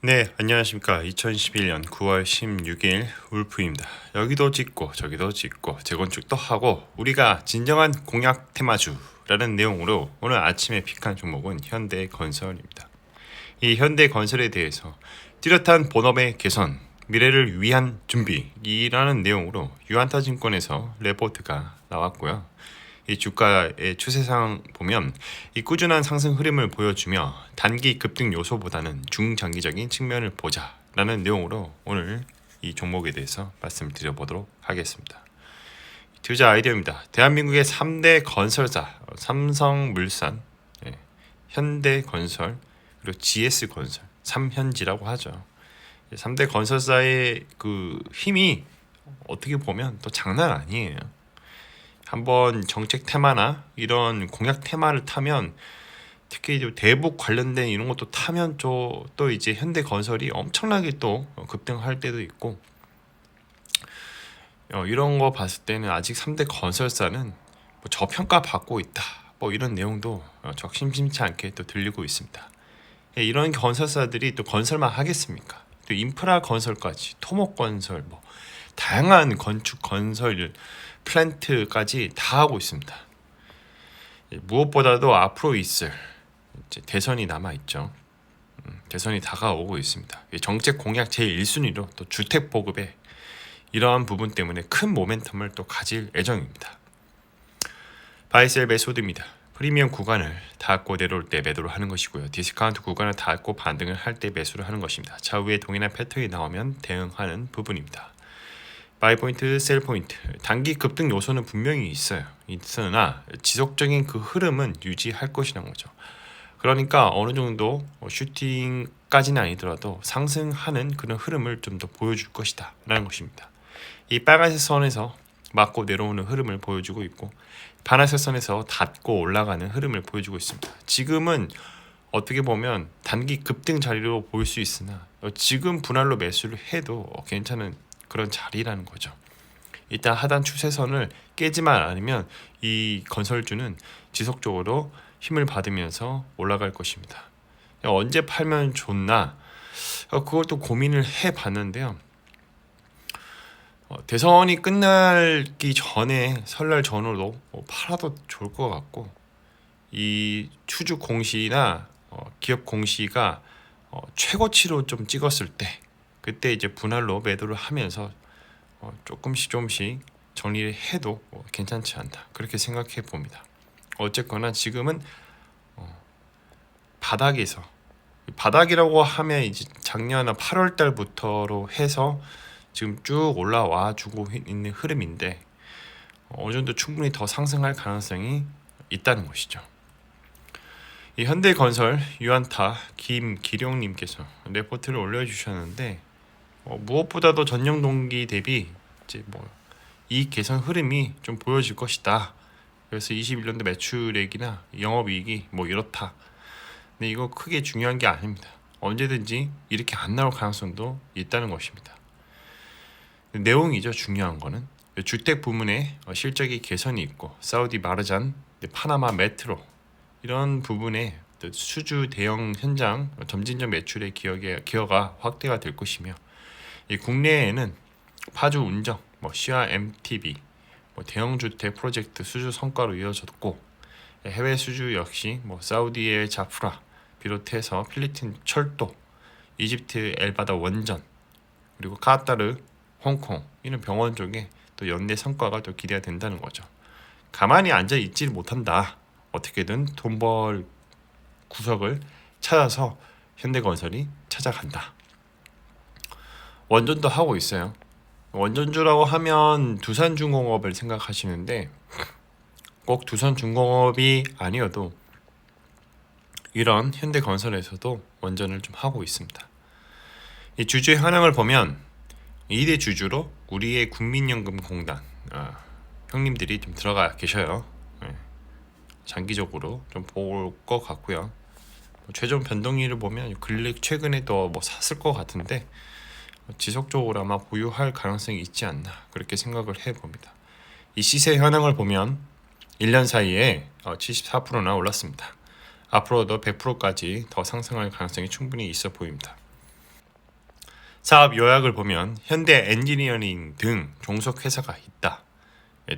네, 안녕하십니까. 2011년 9월 16일 울프입니다. 여기도 짓고 저기도 짓고 재건축도 하고 우리가 진정한 공약 테마주라는 내용으로 오늘 아침에 픽한 종목은 현대건설입니다. 이 현대건설에 대해서 뚜렷한 본업의 개선, 미래를 위한 준비이라는 내용으로 유안타증권에서 레포트가 나왔고요. 이 주가의 추세상 보면 이 꾸준한 상승 흐름을 보여주며 단기 급등 요소보다는 중장기적인 측면을 보자라는 내용으로 오늘 이 종목에 대해서 말씀드려보도록 하겠습니다. 투자 아이디어입니다. 대한민국의 3대 건설사 삼성물산, 현대건설, 그리고 GS건설, 삼현지라고 하죠. 3대 건설사의 그 힘이 어떻게 보면 또 장난 아니에요. 한번 정책 테마나 이런 공약 테마를 타면 특히 이제 대북 관련된 이런 것도 타면 또 이제 현대건설이 엄청나게 또 급등할 때도 있고 이런 거 봤을 때는 아직 3대 건설사는 뭐 저평가 받고 있다 뭐 이런 내용도 적심심치 않게 또 들리고 있습니다. 이런 건설사들이 또 건설만 하겠습니까? 또 인프라 건설까지 토목건설 뭐 다양한 건축 건설 플랜트까지 다 하고 있습니다. 무엇보다도 앞으로 있을 이제 대선이 남아 있죠. 대선이 다가오고 있습니다. 정책 공약 제1순위로 또 주택 보급에 이러한 부분 때문에 큰 모멘텀을 또 가질 예정입니다. 바이셀 메소드입니다. 프리미엄 구간을 닿고 내려올 때 매도를 하는 것이고요. 디스카운트 구간을 닿고 반등을 할 때 매수를 하는 것입니다. 좌우에 동일한 패턴이 나오면 대응하는 부분입니다. 바이 포인트, 셀 포인트, 단기 급등 요소는 분명히 있으나 지속적인 그 흐름은 유지할 것이라는 거죠. 그러니까 어느 정도 슈팅까지는 아니더라도 상승하는 그런 흐름을 좀 더 보여줄 것이다 라는 것입니다. 이 빨간색 선에서 맞고 내려오는 흐름을 보여주고 있고 파란색 선에서 닫고 올라가는 흐름을 보여주고 있습니다. 지금은 어떻게 보면 단기 급등 자리로 보일 수 있으나 지금 분할로 매수를 해도 괜찮은 그런 자리라는 거죠. 일단 하단 추세선을 깨지만 않으면 이 건설주는 지속적으로 힘을 받으면서 올라갈 것입니다. 언제 팔면 좋나? 그걸 또 고민을 해봤는데요. 대선이 끝나기 전에 설날 전후로 팔아도 좋을 것 같고 이 추주 공시나 기업 공시가 최고치로 좀 찍었을 때 그때 이제 분할로 매도를 하면서 조금씩 정리를 해도 괜찮지 않다 그렇게 생각해 봅니다. 어쨌거나 지금은 바닥이라고 하면 이제 작년 8월 달부터로 해서 지금 쭉 올라와 주고 있는 흐름인데 어느 정도 충분히 더 상승할 가능성이 있다는 것이죠. 이 현대건설 유안타 김기룡님께서 레포트를 올려주셨는데 무엇보다도 전년 동기 대비 이제 이익 개선 흐름이 좀 보여질 것이다. 그래서 21년도 매출액이나 영업이익이 이렇다. 근데 이거 크게 중요한 게 아닙니다. 언제든지 이렇게 안 나올 가능성도 있다는 것입니다. 내용이죠. 중요한 거는 주택 부문에 실적이 개선이 있고 사우디 마르잔, 파나마 메트로 이런 부분에 수주 대형 현장 점진적 매출의 기여가 확대가 될 것이며 이 국내에는 파주 운정, 시와 MTB, 대형 주택 프로젝트 수주 성과로 이어졌고 해외 수주 역시 사우디의 자프라 비롯해서 필리핀 철도, 이집트 엘바다 원전, 그리고 카타르, 홍콩 이런 병원 쪽에 또 연내 성과가 또 기대가 된다는 거죠. 가만히 앉아 있지 못한다. 어떻게든 돈 벌 구석을 찾아서 현대건설이 찾아간다. 원전도 하고 있어요. 원전주라고 하면 두산중공업을 생각하시는데 꼭 두산중공업이 아니어도 이런 현대건설에서도 원전을 좀 하고 있습니다. 이 주주의 현황을 보면 2대 주주로 우리의 국민연금공단 형님들이 좀 들어가 계셔요. 장기적으로 좀 볼 것 같고요. 최종 변동일을 보면 최근에 또 샀을 것 같은데 지속적으로 아마 보유할 가능성이 있지 않나 그렇게 생각을 해봅니다. 이 시세 현황을 보면 1년 사이에 74%나 올랐습니다. 앞으로도 100%까지 더 상승할 가능성이 충분히 있어 보입니다. 사업 요약을 보면 현대 엔지니어링 등 종속 회사가 있다.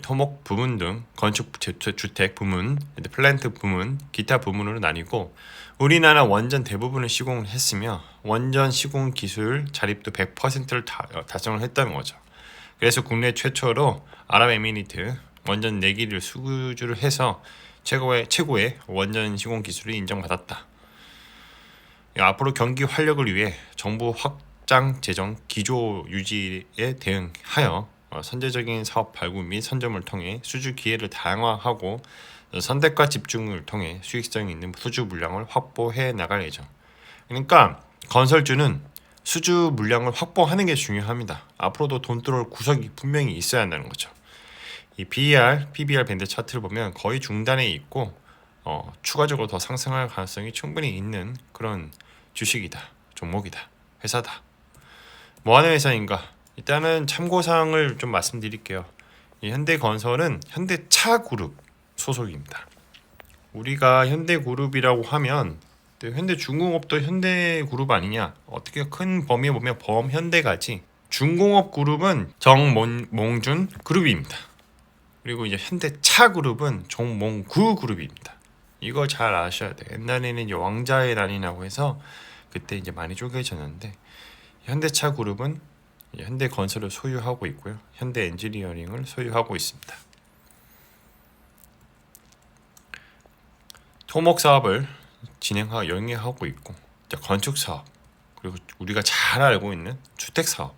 토목 부문 등 건축 주택 부문, 플랜트 부문, 기타 부문으로 나뉘고 우리나라 원전 대부분을 시공을 했으며 원전 시공 기술 자립도 100%를 달성을 했다는 거죠. 그래서 국내 최초로 아랍에미리트 원전 4기를 수주를 해서 최고의 원전 시공 기술을 인정받았다. 앞으로 경기 활력을 위해 정부 확장 재정 기조 유지에 대응하여 선제적인 사업 발굴 및 선점을 통해 수주 기회를 다양화하고 선택과 집중을 통해 수익성 있는 수주 물량을 확보해 나갈 예정. 그러니까 건설주는 수주 물량을 확보하는 게 중요합니다. 앞으로도 돈 들어올 구석이 분명히 있어야 한다는 거죠. 이 BER, PBR 밴드 차트를 보면 거의 중단에 있고 추가적으로 더 상승할 가능성이 충분히 있는 그런 주식이다, 종목이다, 회사다. 뭐 하는 회사인가? 일단은 참고사항을 좀 말씀드릴게요. 이 현대건설은 현대차그룹 소속입니다. 우리가 현대그룹이라고 하면 현대중공업도 현대그룹 아니냐? 어떻게 큰 범위에 보면 범현대가지. 중공업그룹은 정몽준 그룹입니다. 그리고 이제 현대차그룹은 정몽구 그룹입니다. 이거 잘 아셔야 돼요. 옛날에는 이제 왕자의 난이라고 해서 그때 이제 많이 쪼개졌는데 현대차그룹은 현대건설을 소유하고 있고요. 현대엔지니어링을 소유하고 있습니다. 토목 사업을 영위하고 있고 건축 사업 그리고 우리가 잘 알고 있는 주택 사업.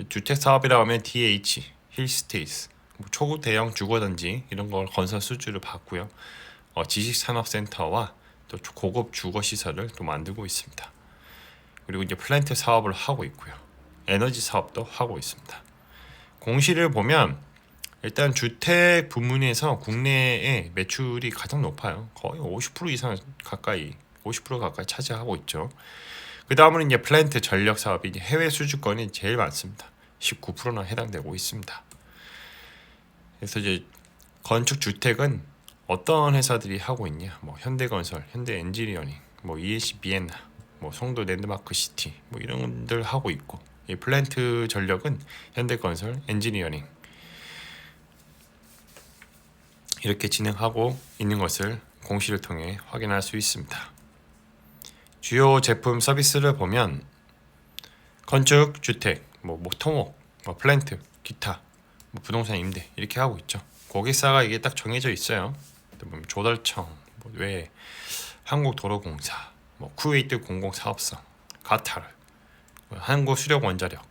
주택 사업이라고 하면 DH, 힐스테이트, 초대형 주거단지 이런 걸 건설 수주를 받고요. 지식산업센터와 또 고급 주거시설을 또 만들고 있습니다. 그리고 이제 플랜트 사업을 하고 있고요. 에너지 사업도 하고 있습니다. 공시를 보면 일단 주택 부문에서 국내의 매출이 가장 높아요. 거의 50% 이상 가까이 50% 가까이 차지하고 있죠. 그 다음은 이제 플랜트 전력 사업이 이제 해외 수주권이 제일 많습니다. 19%나 해당되고 있습니다. 그래서 이제 건축 주택은 어떤 회사들이 하고 있냐? 뭐 현대건설, 현대엔지니어링, 뭐 EAC 비엔나, 뭐 송도 랜드마크 시티, 뭐 이런 분들 하고 있고, 이 플랜트 전력은 현대건설, 엔지니어링 이렇게 진행하고 있는 것을 공시를 통해 확인할 수 있습니다. 주요 제품 서비스를 보면 건축, 주택, 뭐 토목, 플랜트, 기타, 부동산 임대 이렇게 하고 있죠. 고객사가 이게 딱 정해져 있어요. 조달청, 외 한국도로공사, 쿠웨이트 공공사업성, 카타르, 한국수력원자력,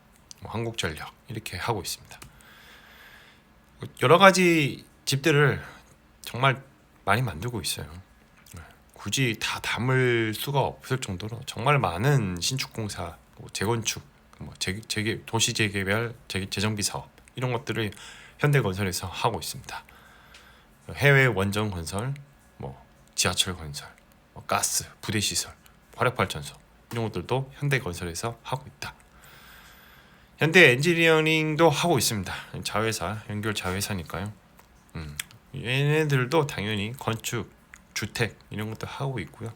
한국전력 이렇게 하고 있습니다. 여러 가지 집들을 정말 많이 만들고 있어요. 굳이 다 담을 수가 없을 정도로 정말 많은 신축공사, 재건축, 도시 재개발, 재정비 사업 이런 것들을 현대건설에서 하고 있습니다. 해외 원전 건설, 지하철 건설, 가스, 부대시설, 화력발전소 이런 것들도 현대건설에서 하고 있다. 현대엔지니어링도 하고 있습니다. 자회사, 연결 자회사니까요. 얘네들도 당연히 건축, 주택 이런 것도 하고 있고요.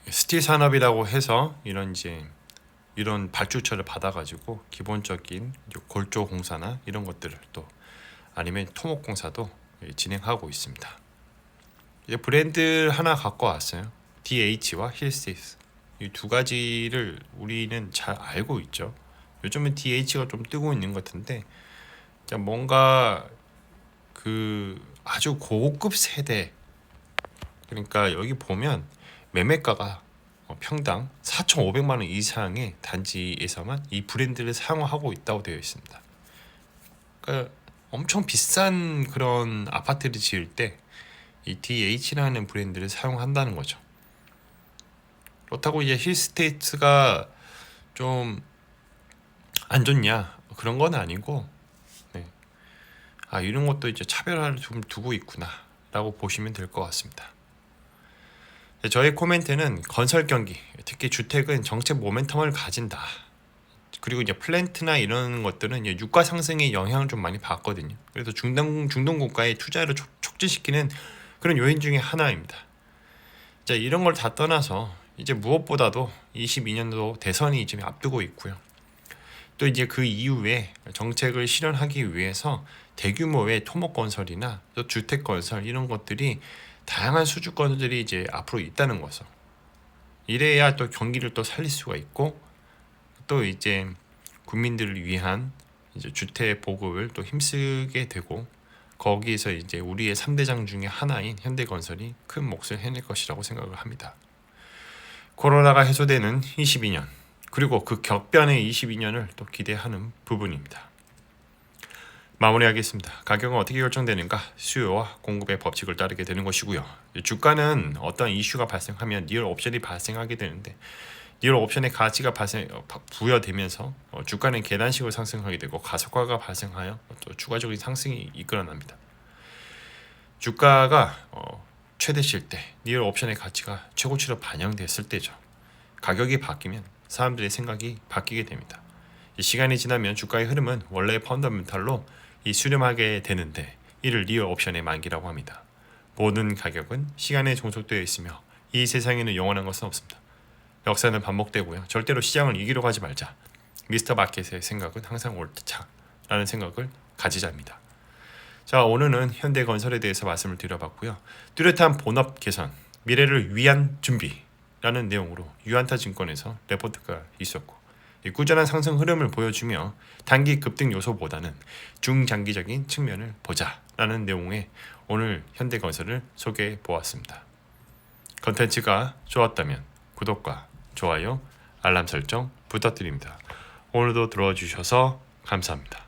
스틸 산업이라고 해서 이런 발주처를 받아가지고 기본적인 골조 공사나 이런 것들을 또 아니면 토목 공사도 진행하고 있습니다. 브랜드 하나 갖고 왔어요. DH와 힐스테이트 이 두 가지를 우리는 잘 알고 있죠. 요즘은 DH가 좀 뜨고 있는 것 같은데 뭔가 그 아주 고급 세대 그러니까 여기 보면 매매가가 평당 4,500만 원 이상의 단지에서만 이 브랜드를 사용하고 있다고 되어 있습니다. 그러니까 엄청 비싼 그런 아파트를 지을 때 이 DH라는 브랜드를 사용한다는 거죠. 그렇다고 이제 힐스테이트가 좀 안 좋냐 그런 건 아니고 이런 것도 이제 차별화를 좀 두고 있구나라고 보시면 될 것 같습니다. 저의 코멘트는 건설 경기, 특히 주택은 정책 모멘텀을 가진다. 그리고 이제 플랜트나 이런 것들은 이제 유가 상승의 영향을 좀 많이 받거든요. 그래서 중동 국가의 투자를 촉진시키는 그런 요인 중에 하나입니다. 자, 이런 걸 다 떠나서 이제 무엇보다도 22년도 대선이 지금 앞두고 있고요. 또 이제 그 이후에 정책을 실현하기 위해서 대규모의 토목 건설이나 또 주택 건설 이런 것들이 다양한 수주권들이 이제 앞으로 있다는 거죠. 이래야 또 경기를 또 살릴 수가 있고 또 이제 국민들을 위한 이제 주택 보급을 또 힘쓰게 되고 거기에서 이제 우리의 3대장 중에 하나인 현대건설이 큰 몫을 해낼 것이라고 생각을 합니다. 코로나가 해소되는 22년 그리고 그 격변의 22년을 또 기대하는 부분입니다. 마무리하겠습니다. 가격은 어떻게 결정되는가? 수요와 공급의 법칙을 따르게 되는 것이고요. 주가는 어떤 이슈가 발생하면 리얼 옵션이 발생하게 되는데 리얼 옵션의 가치가 부여되면서 주가는 계단식으로 상승하게 되고 가속화가 발생하여 또 추가적인 상승이 이끌어납니다. 주가가 최대치일 때 리얼 옵션의 가치가 최고치로 반영됐을 때죠. 가격이 바뀌면 사람들의 생각이 바뀌게 됩니다. 시간이 지나면 주가의 흐름은 원래의 펀더멘탈로 수렴하게 되는데 이를 리얼 옵션의 만기라고 합니다. 모든 가격은 시간에 종속되어 있으며 이 세상에는 영원한 것은 없습니다. 역사는 반복되고요. 절대로 시장을 이기려고 하지 말자. 미스터 마켓의 생각은 항상 옳다라는 생각을 가지자입니다. 자, 오늘은 현대건설에 대해서 말씀을 드려봤고요. 뚜렷한 본업 개선, 미래를 위한 준비라는 내용으로 유안타증권에서 레포트가 있었고 꾸준한 상승 흐름을 보여주며 단기 급등 요소보다는 중장기적인 측면을 보자라는 내용의 오늘 현대건설을 소개해 보았습니다. 컨텐츠가 좋았다면 구독과 좋아요, 알람 설정 부탁드립니다. 오늘도 들어주셔서 감사합니다.